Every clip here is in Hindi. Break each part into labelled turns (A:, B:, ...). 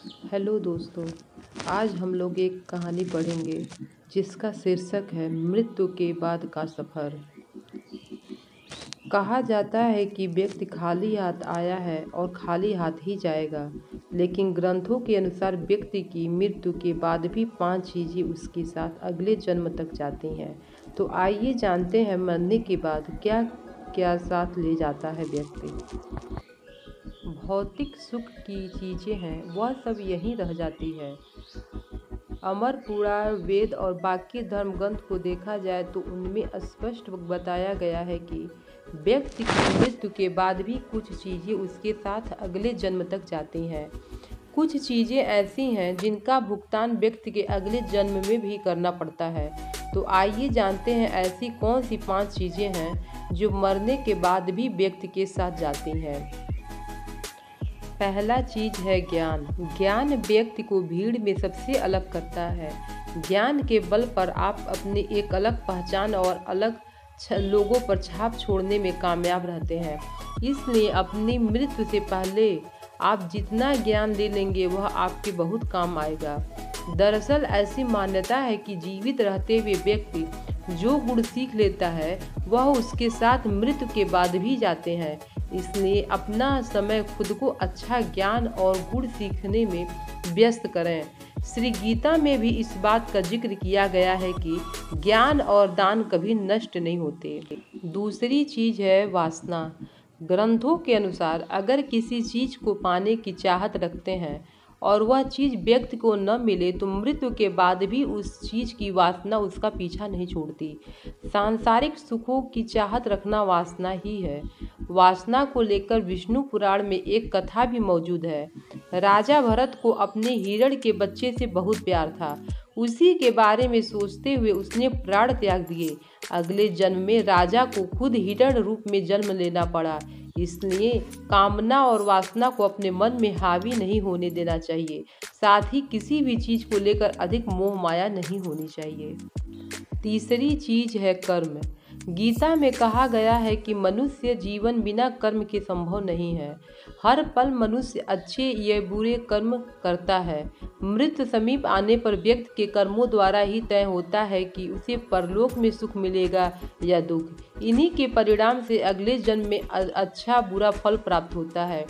A: हेलो दोस्तों, आज हम लोग एक कहानी पढ़ेंगे जिसका शीर्षक है मृत्यु के बाद का सफ़र। कहा जाता है कि व्यक्ति खाली हाथ आया है और खाली हाथ ही जाएगा, लेकिन ग्रंथों के अनुसार व्यक्ति की मृत्यु के बाद भी 5 चीज़ें उसके साथ अगले जन्म तक जाती हैं। तो आइए जानते हैं मरने के बाद क्या क्या साथ ले जाता है व्यक्ति। भौतिक सुख की चीज़ें हैं वह सब यहीं रह जाती है। अमर पुराण, वेद और बाकी धर्म ग्रंथ को देखा जाए तो उनमें स्पष्ट बताया गया है कि व्यक्ति की मृत्यु के बाद भी कुछ चीज़ें उसके साथ अगले जन्म तक जाती हैं। कुछ चीज़ें ऐसी हैं जिनका भुगतान व्यक्ति के अगले जन्म में भी करना पड़ता है। तो आइए जानते हैं ऐसी कौन सी 5 चीज़ें हैं जो मरने के बाद भी व्यक्ति के साथ जाती हैं। पहला चीज है ज्ञान। ज्ञान व्यक्ति को भीड़ में सबसे अलग करता है। ज्ञान के बल पर आप अपनी एक अलग पहचान और अलग लोगों पर छाप छोड़ने में कामयाब रहते हैं। इसलिए अपनी मृत्यु से पहले आप जितना ज्ञान ले लेंगे वह आपके बहुत काम आएगा। दरअसल ऐसी मान्यता है कि जीवित रहते हुए व्यक्ति जो गुण सीख लेता है वह उसके साथ मृत्यु के बाद भी जाते हैं। इसलिए अपना समय खुद को अच्छा ज्ञान और गुण सीखने में व्यस्त करें। श्री गीता में भी इस बात का जिक्र किया गया है कि ज्ञान और दान कभी नष्ट नहीं होते। दूसरी चीज है वासना। ग्रंथों के अनुसार अगर किसी चीज को पाने की चाहत रखते हैं और वह चीज़ व्यक्ति को न मिले तो मृत्यु के बाद भी उस चीज़ की वासना उसका पीछा नहीं छोड़ती। सांसारिक सुखों की चाहत रखना वासना ही है। वासना को लेकर विष्णु पुराण में एक कथा भी मौजूद है। राजा भरत को अपने हिरण के बच्चे से बहुत प्यार था। उसी के बारे में सोचते हुए उसने प्राण त्याग दिए। अगले जन्म में राजा को खुद हिरण रूप में जन्म लेना पड़ा। इसलिए कामना और वासना को अपने मन में हावी नहीं होने देना चाहिए। साथ ही किसी भी चीज को लेकर अधिक मोह माया नहीं होनी चाहिए। तीसरी चीज है कर्म। गीता में कहा गया है कि मनुष्य जीवन बिना कर्म के संभव नहीं है। हर पल मनुष्य अच्छे या बुरे कर्म करता है। मृत्यु समीप आने पर व्यक्ति के कर्मों द्वारा ही तय होता है कि उसे परलोक में सुख मिलेगा या दुख। इन्हीं के परिणाम से अगले जन्म में अच्छा बुरा फल प्राप्त होता है।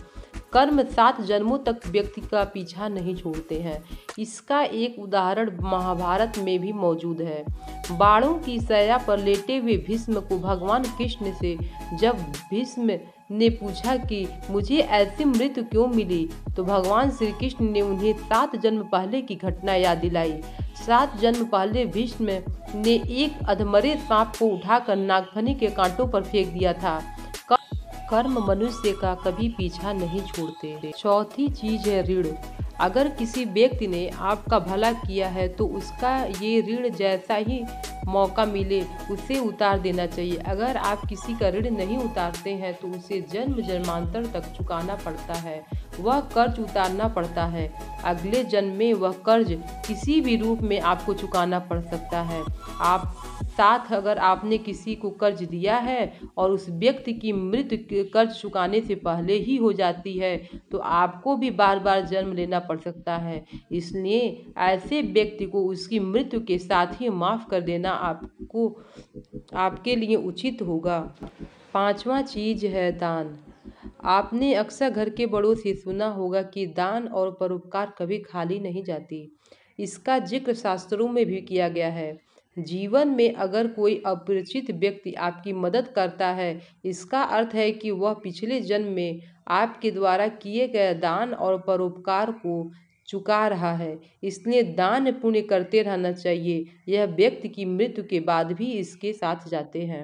A: कर्म 7 जन्मों तक व्यक्ति का पीछा नहीं छोड़ते हैं। इसका एक उदाहरण महाभारत में भी मौजूद है। बाणों की सैया पर लेटे हुए भीष्म को भगवान कृष्ण से जब भीष्म ने पूछा कि मुझे ऐसी मृत्यु क्यों मिली, तो भगवान श्री कृष्ण ने उन्हें 7 जन्म पहले की घटना याद दिलाई। 7 जन्म पहले भीष्म ने एक अधमरे सांप को उठाकर नागफनी के कांटों पर फेंक दिया था। कर्म मनुष्य का कभी पीछा नहीं छोड़ते। चौथी चीज है ऋण। अगर किसी व्यक्ति ने आपका भला किया है तो उसका ये ऋण जैसा ही मौका मिले उसे उतार देना चाहिए। अगर आप किसी का ऋण नहीं उतारते हैं तो उसे जन्म जन्मांतर तक चुकाना पड़ता है। वह कर्ज उतारना पड़ता है। अगले जन्म में वह कर्ज किसी भी रूप में आपको चुकाना पड़ सकता है। आप साथ अगर आपने किसी को कर्ज दिया है और उस व्यक्ति की मृत्यु कर्ज चुकाने से पहले ही हो जाती है तो आपको भी बार बार जन्म लेना पड़ सकता है। इसलिए ऐसे व्यक्ति को उसकी मृत्यु के साथ ही माफ़ कर देना आपके लिए उचित होगा। 5वां चीज है दान। आपने अक्सर घर के बड़ों से सुना होगा कि दान और परोपकार कभी खाली नहीं जाती। इसका जिक्र शास्त्रों में भी किया गया है। जीवन में अगर कोई अपरिचित व्यक्ति आपकी मदद करता है इसका अर्थ है कि वह पिछले जन्म में आपके द्वारा किए गए दान और परोपकार को चुका रहा है। इसलिए दान पुण्य करते रहना चाहिए। यह व्यक्ति की मृत्यु के बाद भी इसके साथ जाते हैं।